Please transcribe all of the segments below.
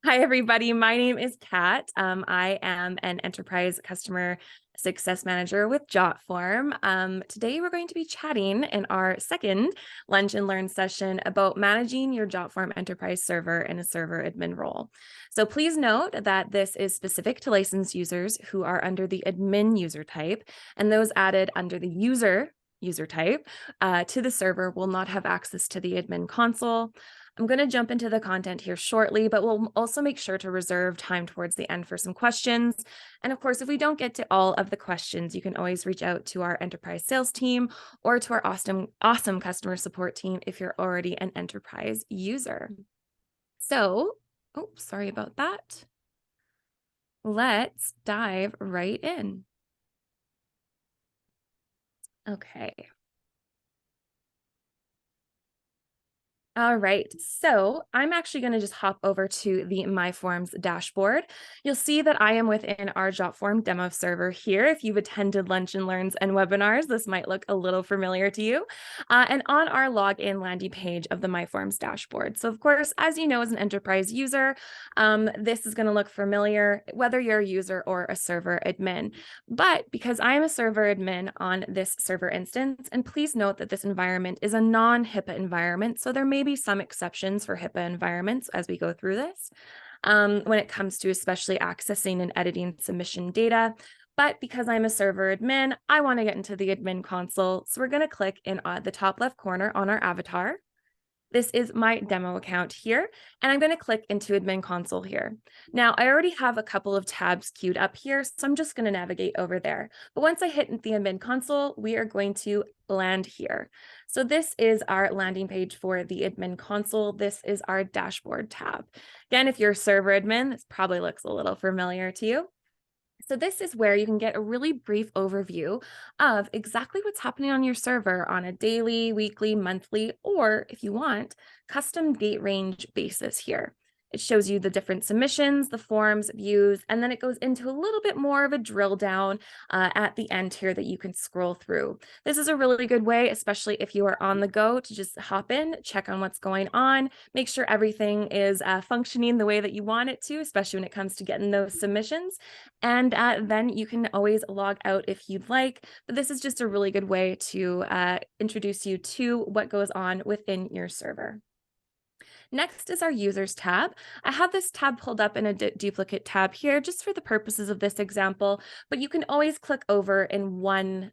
Hi, everybody. My name is Kat. I am an enterprise customer success manager with Jotform. Today, we're going to be chatting in our second lunch and learn session about managing your Jotform Enterprise server in a server admin role. So please note that this is specific to licensed users who are under the admin user type, and those added under the user type to the server will not have access to the admin console. I'm going to jump into the content here shortly, but we'll also make sure to reserve time towards the end for some questions. And of course, if we don't get to all of the questions, you can always reach out to our enterprise sales team or to our awesome customer support team if you're already an enterprise user. So, sorry about that. Let's dive right in. Okay. All right, so I'm actually going to just hop over to the My Forms dashboard. You'll see that I am within our Jotform demo server here. If you've attended Lunch and Learns and webinars, this might look a little familiar to you. And on our login landing page of the My Forms dashboard. So of course, as you know, as an enterprise user, this is going to look familiar, whether you're a user or a server admin. But because I am a server admin on this server instance, and please note that this environment is a non-HIPAA environment, so there may be some exceptions for HIPAA environments as we go through this when it comes to especially accessing and editing submission data. But because I'm a server admin, I want to get into the admin console. So we're going to click in the top left corner on our avatar. This is my demo account here, and I'm going to click into admin console here. Now, I already have a couple of tabs queued up here, so I'm just going to navigate over there. But once I hit the admin console, we are going to land here. So this is our landing page for the admin console. This is our dashboard tab. Again, if you're a server admin, this probably looks a little familiar to you. So this is where you can get a really brief overview of exactly what's happening on your server on a daily, weekly, monthly, or if you want, custom date range basis here. It shows you the different submissions, the forms, views, and then it goes into a little bit more of a drill down at the end here that you can scroll through. This is a really good way, especially if you are on the go, to just hop in, check on what's going on, make sure everything is functioning the way that you want it to, especially when it comes to getting those submissions. And then you can always log out if you'd like, but this is just a really good way to introduce you to what goes on within your server. Next is our users tab. I have this tab pulled up in a duplicate tab here just for the purposes of this example, but you can always click over in one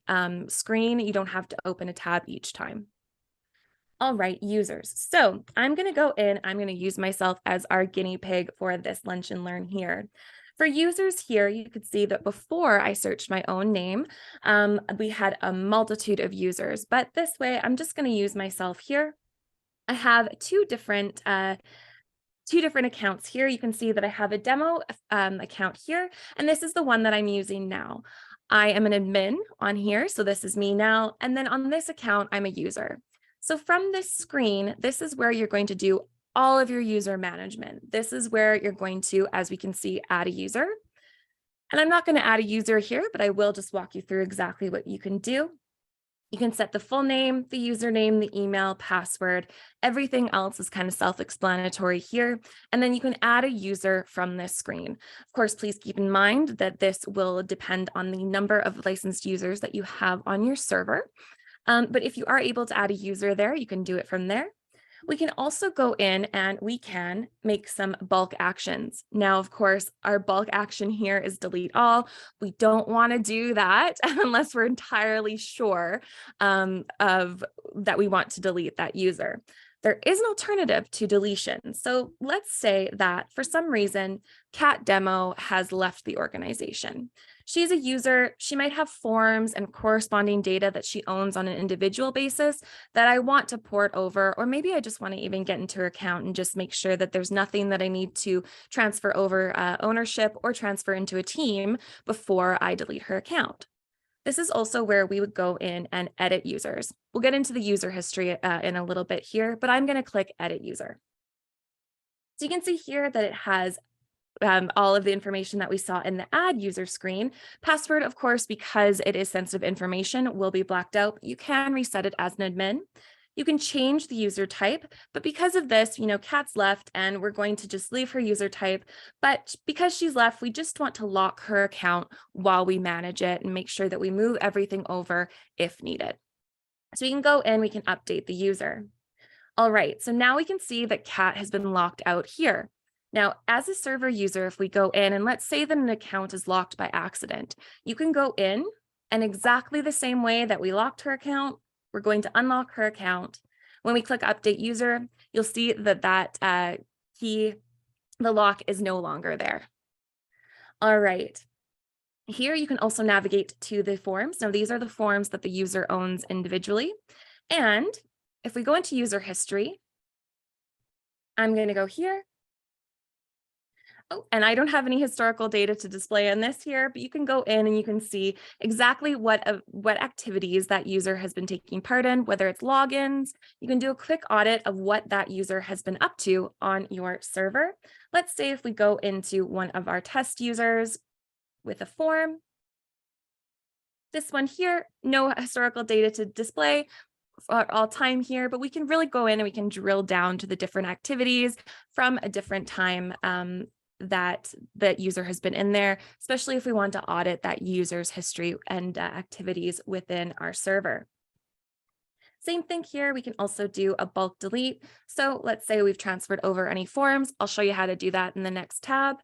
screen. You don't have to open a tab each time. All right, users. So I'm going to go in, I'm going to use myself as our guinea pig for this lunch and learn here. For users here, you could see that before I searched my own name, we had a multitude of users, but this way I'm just going to use myself here. I have two different accounts here. You can see that I have a demo account here, and this is the one that I'm using now. I am an admin on here, so this is me now. And then on this account, I'm a user. So from this screen, this is where you're going to do all of your user management. This is where you're going to, as we can see, add a user. And I'm not going to add a user here, but I will just walk you through exactly what you can do. You can set the full name, the username, the email, password. Everything else is kind of self-explanatory here. And then you can add a user from this screen. Of course, please keep in mind that this will depend on the number of licensed users that you have on your server. But if you are able to add a user there, you can do it from there. We can also go in and we can make some bulk actions. Now, of course, our bulk action here is delete all. We don't want to do that unless we're entirely sure of that we want to delete that user. There is an alternative to deletion. So let's say that for some reason, Cat Demo has left the organization. She's a user, she might have forms and corresponding data that she owns on an individual basis that I want to port over, or maybe I just want to even get into her account and just make sure that there's nothing that I need to transfer over ownership or transfer into a team before I delete her account. This is also where we would go in and edit users. We'll get into the user history in a little bit here, but I'm going to click edit user. So you can see here that it has all of the information that we saw in the add user screen. Password, of course, because it is sensitive information, will be blacked out. You can reset it as an admin. You can change the user type, but because of this, Kat's left and we're going to just leave her user type. But because she's left, we just want to lock her account while we manage it and make sure that we move everything over if needed. So we can go in, we can update the user. All right, so now we can see that Kat has been locked out here. Now, as a server user, if we go in and let's say that an account is locked by accident, you can go in and exactly the same way that we locked her account, we're going to unlock her account. When we click update user, you'll see that the lock is no longer there. All right. Here you can also navigate to the forms. Now, these are the forms that the user owns individually. And if we go into user history, I'm going to go here. Oh, and I don't have any historical data to display on this here, but you can go in and you can see exactly what activities that user has been taking part in, whether it's logins. You can do a quick audit of what that user has been up to on your server. Let's say if we go into one of our test users with a form, this one here, no historical data to display for all time here, but we can really go in and we can drill down to the different activities from a different time that user has been in there, especially if we want to audit that user's history and activities within our server. Same thing here, we can also do a bulk delete. So let's say we've transferred over any forms. I'll show you how to do that in the next tab.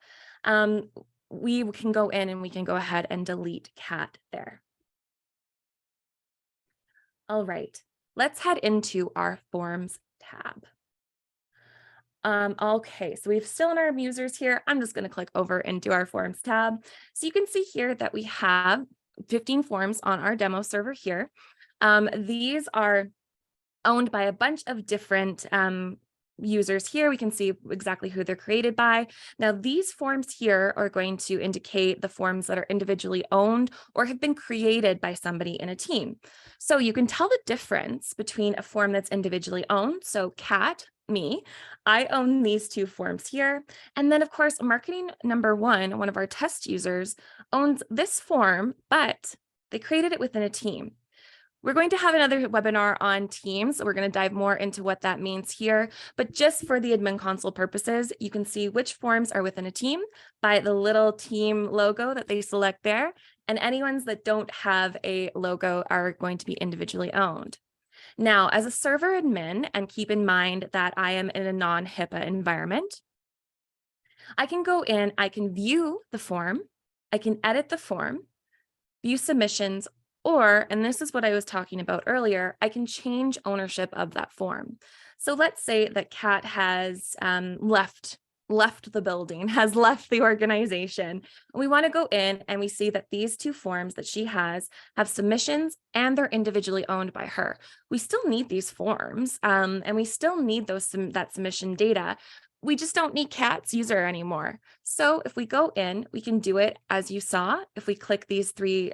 We can go in and we can go ahead and delete Kat there. All right, let's head into our forms tab. Okay, so we've still in our users here. I'm just going to click over into our forms tab. So you can see here that we have 15 forms on our demo server here. These are owned by a bunch of different users here. We can see exactly who they're created by. Now, these forms here are going to indicate the forms that are individually owned or have been created by somebody in a team. So you can tell the difference between a form that's individually owned. So Kat, me, I own these two forms here. And then of course, marketing number one of our test users owns this form, but they created it within a team. We're going to have another webinar on teams. So we're going to dive more into what that means here. But just for the admin console purposes, you can see which forms are within a team by the little team logo that they select there. And any ones that don't have a logo are going to be individually owned. Now, as a server admin, and keep in mind that I am in a non-HIPAA environment, I can go in, I can view the form, I can edit the form, view submissions, or, and this is what I was talking about earlier, I can change ownership of that form. So let's say that Kat has left the building, has left the organization. We want to go in and we see that these two forms that she has have submissions and they're individually owned by her. We still need these forms and we still need that submission data. We just don't need Kat's user anymore. So if we go in, we can do it as you saw. If we click these three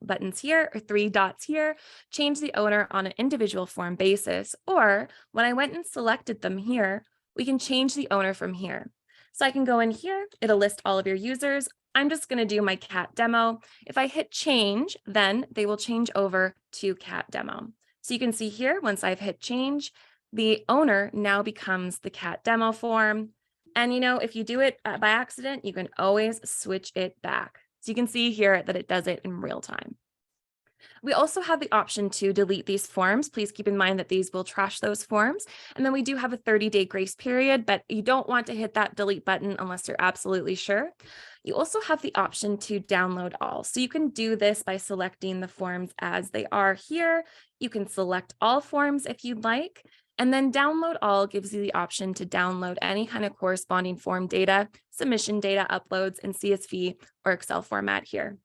buttons here or three dots here, change the owner on an individual form basis. Or when I went and selected them here, we can change the owner from here. So I can go in here, it'll list all of your users. I'm just going to do my Kat demo. If I hit change, then they will change over to Kat demo. So you can see here, once I've hit change, the owner now becomes the Kat demo form. And if you do it by accident, you can always switch it back. So you can see here that it does it in real time. We also have the option to delete these forms. Please keep in mind that these will trash those forms. And then we do have a 30-day grace period, but you don't want to hit that delete button unless you're absolutely sure. You also have the option to download all. So you can do this by selecting the forms as they are here. You can select all forms if you'd like. And then download all gives you the option to download any kind of corresponding form data, submission data, uploads in CSV or Excel format here.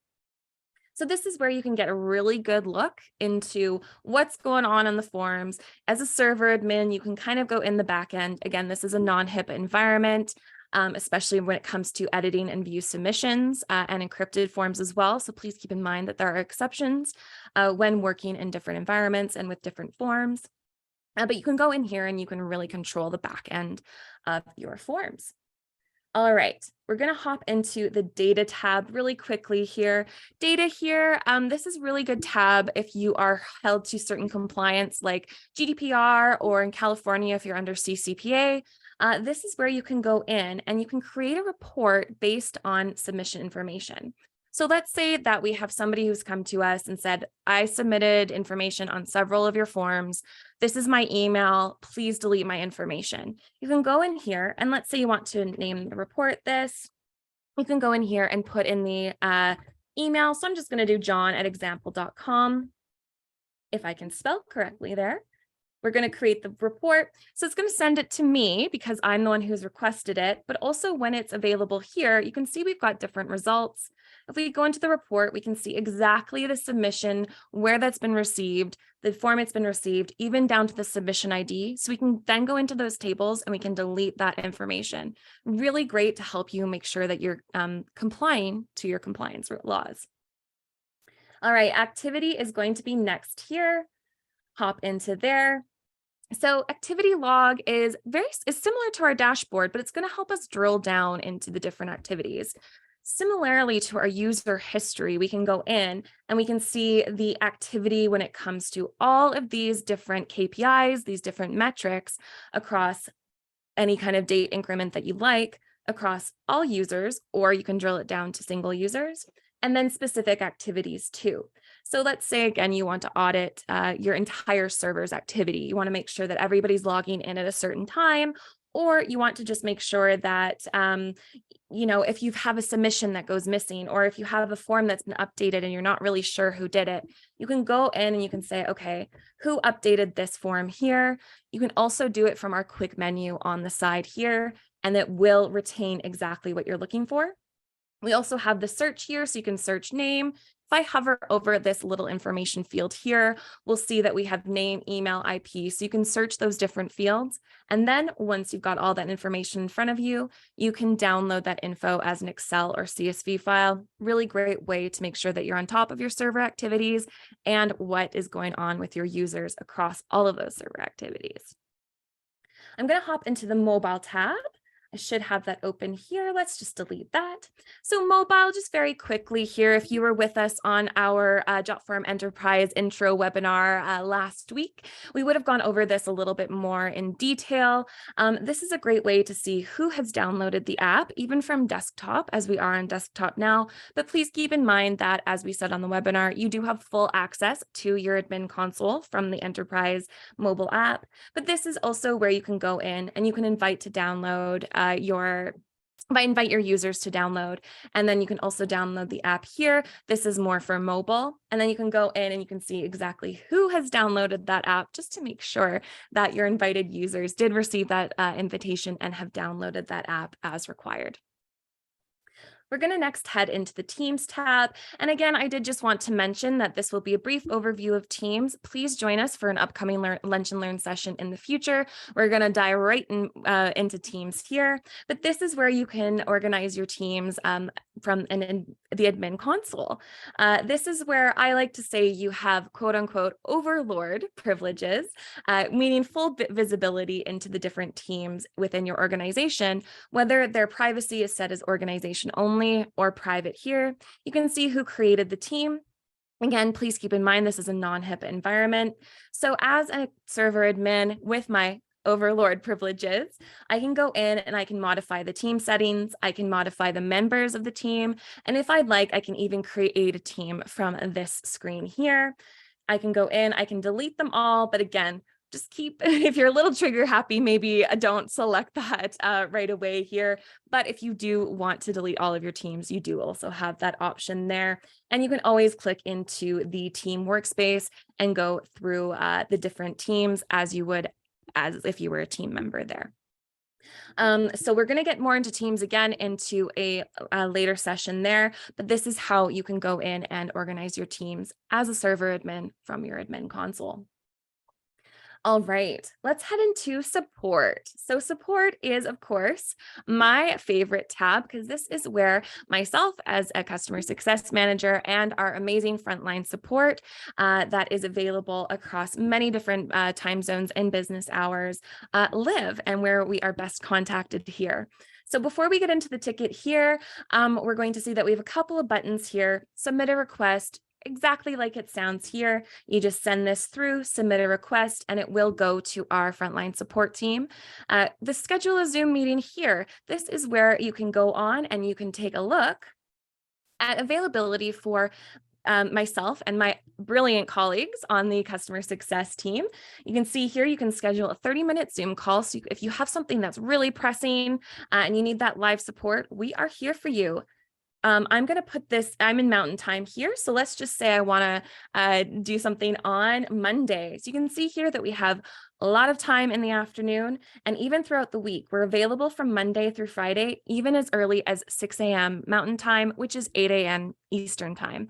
So this is where you can get a really good look into what's going on in the forms. As a server admin, you can kind of go in the back end. Again, this is a non-HIPAA environment, especially when it comes to editing and view submissions and encrypted forms as well. So please keep in mind that there are exceptions when working in different environments and with different forms. But you can go in here and you can really control the back end of your forms. All right, we're going to hop into the data tab really quickly here. Data here, this is a really good tab if you are held to certain compliance like GDPR, or in California, if you're under CCPA. This is where you can go in and you can create a report based on submission information. So let's say that we have somebody who's come to us and said, I submitted information on several of your forms. This is my email. Please delete my information. You can go in here and let's say you want to name the report this. You can go in here and put in the email. So I'm just going to do john@example.com. If I can spell correctly there. We're going to create the report. So it's going to send it to me because I'm the one who's requested it. But also when it's available here, you can see we've got different results. If we go into the report, we can see exactly the submission, where that's been received, the form it's been received, even down to the submission ID. So we can then go into those tables and we can delete that information. Really great to help you make sure that you're complying to your compliance laws. All right, activity is going to be next here. Hop into there. So activity log is similar to our dashboard, but it's going to help us drill down into the different activities. Similarly to our user history, we can go in and we can see the activity when it comes to all of these different KPIs, these different metrics across any kind of date increment that you like across all users, or you can drill it down to single users, and then specific activities too. So let's say, again, you want to audit your entire server's activity. You want to make sure that everybody's logging in at a certain time, or you want to just make sure that, if you have a submission that goes missing, or if you have a form that's been updated and you're not really sure who did it, you can go in and you can say, okay, who updated this form here? You can also do it from our quick menu on the side here, and it will retain exactly what you're looking for. We also have the search here, so you can search name. If I hover over this little information field here, we'll see that we have name, email, IP, so you can search those different fields. And then once you've got all that information in front of you, you can download that info as an Excel or CSV file. Really great way to make sure that you're on top of your server activities and what is going on with your users across all of those server activities. I'm going to hop into the mobile tab. I should have that open here. Let's just delete that. So mobile, just very quickly here, if you were with us on our Jotform Enterprise intro webinar last week, we would have gone over this a little bit more in detail. This is a great way to see who has downloaded the app, even from desktop, as we are on desktop now. But please keep in mind that, as we said on the webinar, you do have full access to your admin console from the Enterprise mobile app. But this is also where you can go in and you can invite to download invite your users to download, and then you can also download the app here. This is more for mobile, and then you can go in and you can see exactly who has downloaded that app, just to make sure that your invited users did receive that invitation and have downloaded that app as required. We're going to next head into the Teams tab. And again, I did just want to mention that this will be a brief overview of Teams. Please join us for an upcoming Lunch and Learn session in the future. We're going to dive right into Teams here. But this is where you can organize your teams from the admin console. This is where I like to say you have quote unquote overlord privileges, meaning full visibility into the different teams within your organization, whether their privacy is set as organization only or private here. You can see who created the team. Again, please keep in mind this is a non-HIPAA environment. So as a server admin with my overlord privileges, I can go in and I can modify the team settings. I can modify the members of the team. And if I'd like, I can even create a team from this screen here. I can go in, I can delete them all. But again, just keep, if you're a little trigger happy, maybe don't select that right away here. But if you do want to delete all of your teams, you do also have that option there. And you can always click into the team workspace and go through the different teams as you would as if you were a team member there. So we're going to get more into Teams again into a later session there, but this is how you can go in and organize your teams as a server admin from your admin console. All right, let's head into support. So support is, of course, my favorite tab because this is where myself as a customer success manager and our amazing frontline support that is available across many different time zones and business hours live, and where we are best contacted here. So before we get into the ticket here, we're going to see that we have a couple of buttons here: submit a request. Exactly like it sounds here. You just send this through, submit a request, and it will go to our frontline support team. The schedule a Zoom meeting here. This is where you can go on and you can take a look at availability for myself and my brilliant colleagues on the customer success team. You can see here, you can schedule a 30-minute Zoom call. So if you have something that's really pressing and you need that live support, we are here for you. I'm going to put this, I'm in Mountain Time here. So let's just say I want to do something on Monday. So you can see here that we have a lot of time in the afternoon, and even throughout the week. We're available from Monday through Friday, even as early as 6 a.m. Mountain Time, which is 8 a.m. Eastern Time.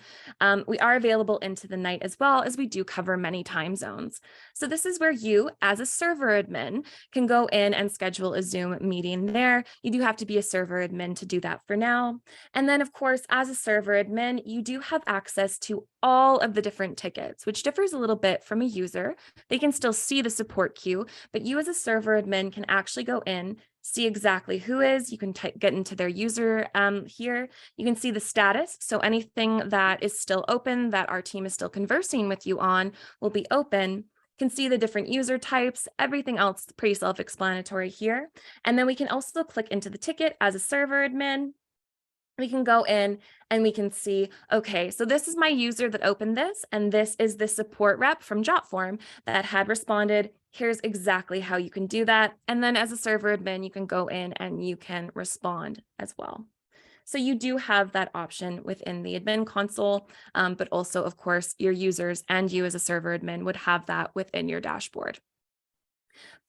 We are available into the night as well, as we do cover many time zones. So this is where you, as a server admin, can go in and schedule a Zoom meeting there. You do have to be a server admin to do that for now. And then, of course, as a server admin, you do have access to all of the different tickets, which differs a little bit from a user. They can still see the support queue, but you as a server admin can actually go in, see exactly who is. You can get into their user here. You can see the status. So anything that is still open that our team is still conversing with you on will be open. You can see the different user types, everything else pretty self-explanatory here. And then we can also click into the ticket as a server admin. We can go in and we can see, okay, so this is my user that opened this, and this is the support rep from Jotform that had responded. Here's exactly how you can do that. And then as a server admin, you can go in and you can respond as well. So you do have that option within the admin console, but also, of course, your users and you as a server admin would have that within your dashboard.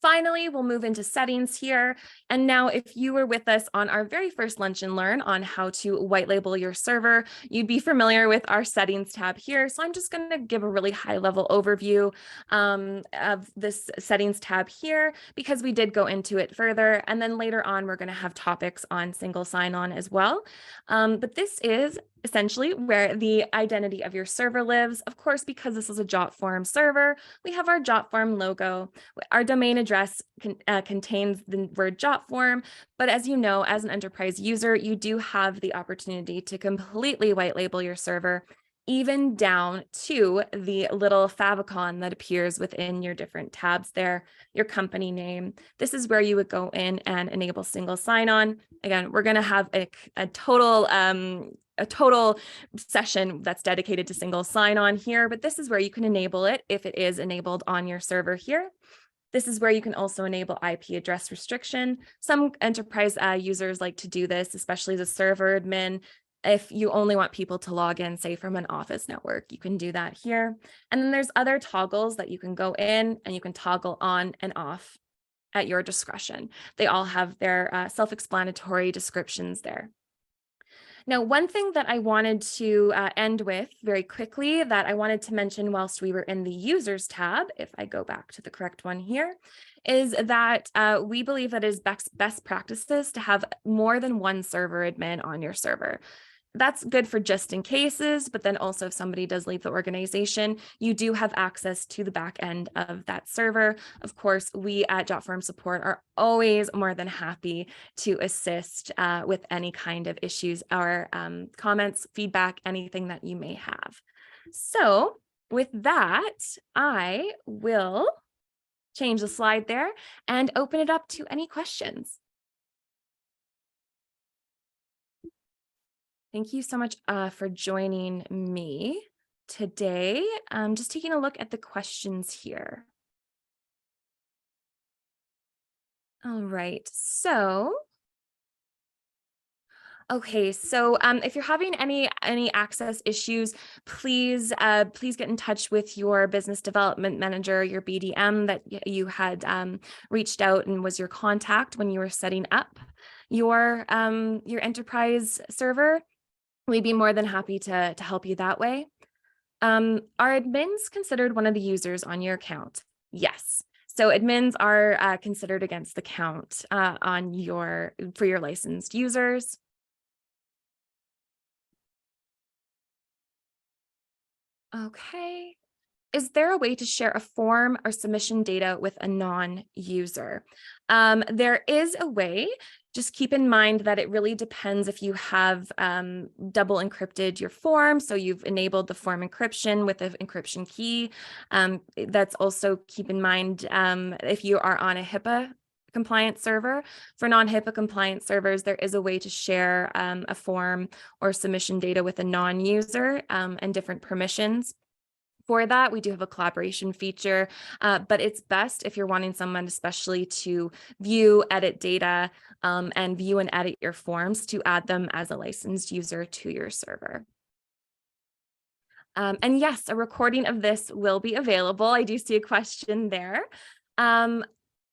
Finally, we'll move into settings here. And now if you were with us on our very first Lunch and Learn on how to white label your server, you'd be familiar with our settings tab here. So I'm just going to give a really high level overview of this settings tab here, because we did go into it further. And then later on, we're going to have topics on single sign-on as well. But this is essentially where the identity of your server lives. Of course, because this is a Jotform server, we have our Jotform logo. Our domain address contains the word Jotform, but as you know, as an enterprise user, you do have the opportunity to completely white label your server, even down to the little favicon that appears within your different tabs there, your company name. This is where you would go in and enable single sign-on. Again, we're going to have a total session that's dedicated to single sign-on here, but this is where you can enable it if it is enabled on your server here. This is where you can also enable IP address restriction. Some enterprise users like to do this, especially as a server admin. If you only want people to log in, say from an office network, you can do that here. And then there's other toggles that you can go in and you can toggle on and off at your discretion. They all have their self-explanatory descriptions there. Now, one thing that I wanted to end with very quickly that I wanted to mention whilst we were in the users tab, if I go back to the correct one here, is that we believe that it is best practices to have more than one server admin on your server. That's good for just in cases, but then also if somebody does leave the organization, you do have access to the back end of that server. Of course, we at Jotform Support are always more than happy to assist with any kind of issues or comments, feedback, anything that you may have. So with that, I will change the slide there and open it up to any questions. Thank you so much for joining me today. I'm just taking a look at the questions here. All right, so okay, so if you're having any access issues, please get in touch with your business development manager, your BDM that you had reached out and was your contact when you were setting up your enterprise server. We'd be more than happy to help you that way. Are admins considered one of the users on your account? Yes. So admins are considered against the count for your licensed users. Okay. Is there a way to share a form or submission data with a non-user? There is a way. Just keep in mind that it really depends if you have double encrypted your form. So you've enabled the form encryption with an encryption key. That's also keep in mind if you are on a HIPAA compliant server. For non-HIPAA compliant servers, there is a way to share a form or submission data with a non-user and different permissions. For that, we do have a collaboration feature, but it's best if you're wanting someone especially to view, edit data, and view and edit your forms to add them as a licensed user to your server. And yes, a recording of this will be available. I do see a question there.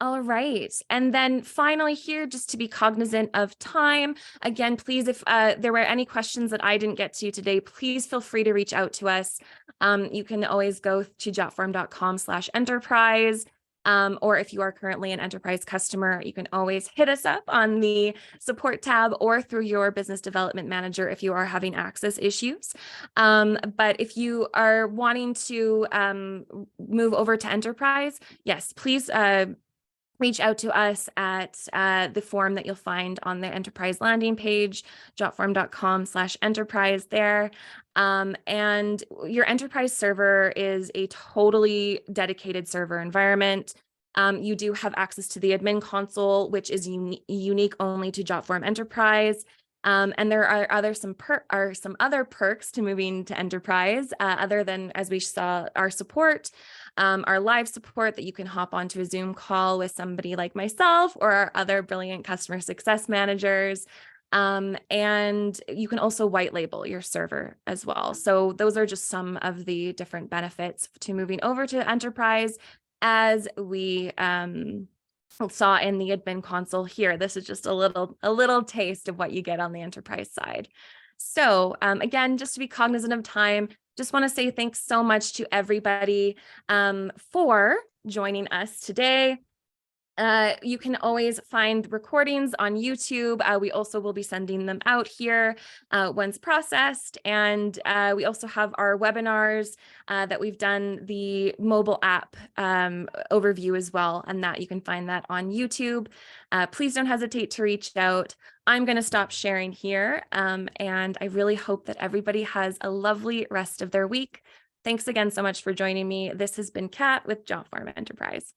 All right. And then finally here, just to be cognizant of time, again, please, if there were any questions that I didn't get to today, please feel free to reach out to us. You can always go to jotform.com/enterprise. Or if you are currently an enterprise customer, you can always hit us up on the support tab or through your business development manager if you are having access issues. But if you are wanting to move over to enterprise, yes, please reach out to us at the form that you'll find on the enterprise landing page, jotform.com/enterprise there. And your enterprise server is a totally dedicated server environment. You do have access to the admin console, which is unique only to Jotform Enterprise. And there are some other perks to moving to enterprise, other than, as we saw, our support, our live support that you can hop onto a Zoom call with somebody like myself or our other brilliant customer success managers. And you can also white label your server as well. So those are just some of the different benefits to moving over to enterprise, as we saw in the admin console here. This is just a little taste of what you get on the enterprise side. So again, just to be cognizant of time, just want to say thanks so much to everybody for joining us today. You can always find recordings on YouTube. We also will be sending them out here once processed. And we also have our webinars that we've done, the mobile app overview as well, and that you can find that on YouTube. Please don't hesitate to reach out. I'm going to stop sharing here. And I really hope that everybody has a lovely rest of their week. Thanks again so much for joining me. This has been Kat with Jotform Enterprise.